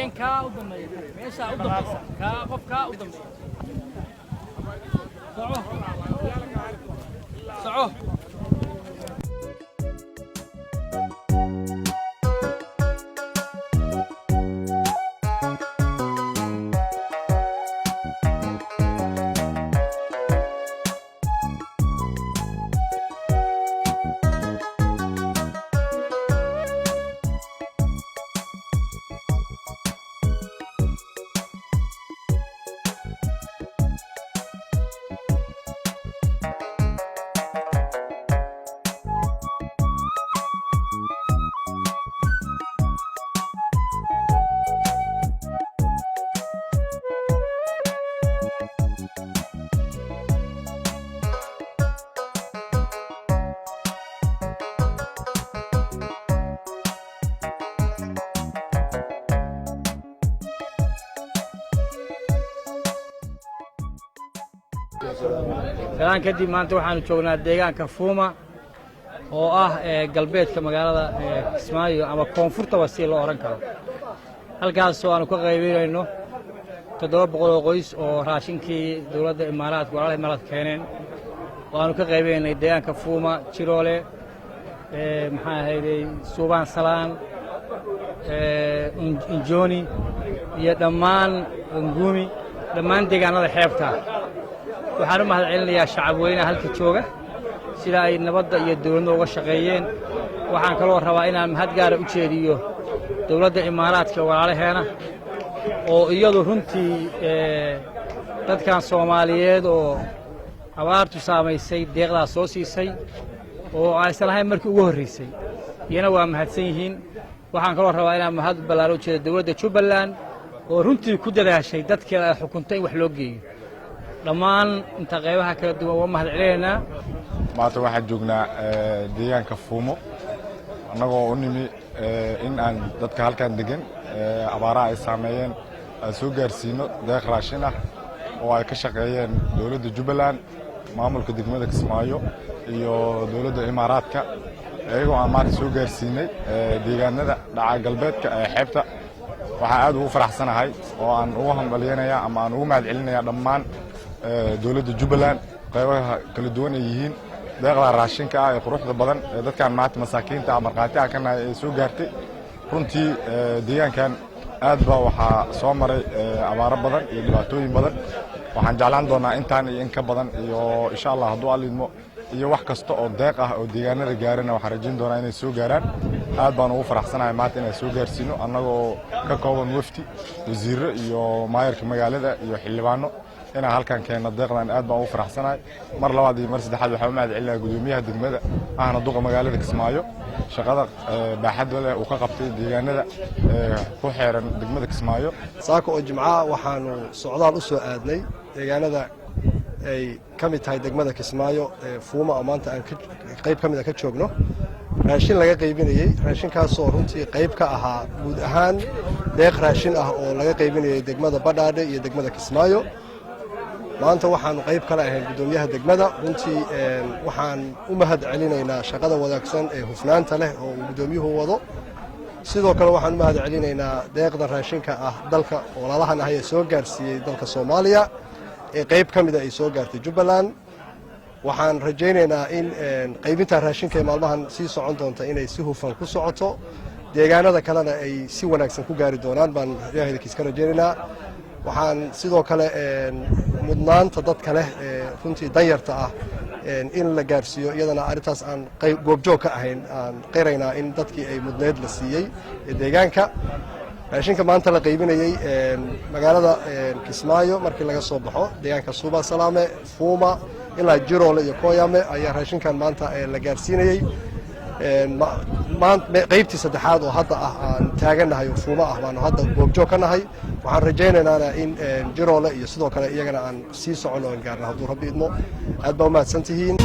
كين كا ودمي ماشي ودمي كا قف كا ودمي صعوه كلام كدي ما أنتوا حنو شغلنا ديجان كفومة أو قلبيت كمقالة اسمه أما كونفورت وسيل أورانكا هالقاس سواء كغيبين إنه تدور بقول قيس أو راشين كي دولة الإمارات ولا الإمارات كينين وأنا كغيبين ديجان كفومة تيرولة محا هيدي سوبان سلام إنجوني يدمان إنجومي دمان ديجان هذا حيبتها waxaan u mahadcelinayaa shacab weynaha halka jooga sida ay nabadda iyo dawladda uga shaqeeyeen waxaan kaloo rabaa inaan mahad gaar ah u jeediyo dawladda Imaaraadka walaalaheena oo iyadu runtii dadkan Soomaaliyeed oo abaartu saameysay deeqda soo siisay oo aysan lahayn markii ugu horeysay iyana waa mahadsan yihiin waxaan kaloo rabaa inaan mahad ballaaran u jeediyo dawladda Jubbaland oo runtii ku dadaashay dadkeeda xukuntay wax loo geeyo dhammaan inta qaybaha kala duwan waa mahad celinayna maanta waxaan joognaa deegaanka Fuumo annagoo u nimi in aan dadka halkan degan abaaraha ay saameeyeen soo gaarsiino deeq raashin ah oo ay ka shaqeeyeen dawladda Jubbaland maamulka degmada Kismaayo iyo dawladda Imaaraadka ayagoo aan maanta soo gaarsiinay deegaanada dhaca galbeedka ee xeebta waxaan aad ugu faraxsanahay oo aan ugu hambalyeynaya ama aan ugu mahad celinaya dhammaan dawladda Jubbaland qaybaha kala duwan ay yihiin deeqda raashinka ah ee quruxda badan ee dadkan maanta masaakiinta marqaati ah kana ay soo gaartay runtii deegaankan aad baa waxa soo maray abaaro badan iyo dhibaatooyin badan waxaan jeclaan doonaa intaan iyo in ka badan iyo insha Allah hadduu alidmo iyo wax kasta oo deeq ah oo deegaanada gaarana waxaan rajayn doonaa inay soo gaaraan aad baan ugu faraxsanahay maanta inay soo gaarsiino annagoo ka kooban wafti wasiirro iyo maayarka magaalada iyo xildhibaano إن هالكان كان الضغط عن أدب أو فرح سنة مر لواحد مرسد حد وحمد على قدوميها دقمة أنا ضغط مقالة كسمايو شغال بحد ولا وقفت ديانة كحيرا دقمة كسمايو ساكو الجمعة وحنو صعداء الأسوة آدني ديانة أي كم تهاي دقمة كسمايو فوما أمانة أن قريب كم إذا كتشوجنو راشين لقى قريبيني راشين كاسور رنتي قريب كأها ودهان دق راشين أو لقى قريبيني دقمة بدادة يدقمة كسمايو maanta waxaan qayb kala ahayn gudoomiyaha degmada runtii waxaan u mahad celinaynaa shaqada wadaagsan ee hufnaanta leh oo gudoomiyuhu wado sidoo kale waxaan u mahad celinaynaa deeqda raashinka ah dalka walaalahan ah ee soo gaarsiiyay dalka Soomaaliya ee qayb kamid ah ay soo gaartay Jubbaland waxaan rajaynaynaa in qaybinta raashinka ee maalmahan sii socon doonta inay si hufan ku socoto deegaanada kalena ay si wanaagsan ku gaari doonaan baan Ilaahay kiiska rajaynaynaa waxaan sidoo kale mudnaanta dadka leh runtii danyarta ah in la gaarsiiyo iyadana arintaas aan goobjoog ka ahayn aan qeyrayna in dadkii ay mudneed la siiyay deegaanka raashinka maanta la qaybinayay magaalada Kismaayo markii laga soo baxo deegaanka Suuba Salaame Fuuma ilaa Jiroole iyo Koyame ayaa raashinkan maanta la gaarsiinayay qaybtii saddexaad oo hadda ah aan taaganahay Fuuma ah baan hadda goobjoog ka nahay waxaan rajaynaynaa in Jiroole iyo sidoo kale iyagana aan sii socono gaarno hadduu Rabbi idmo aad baa u mahadsantihiin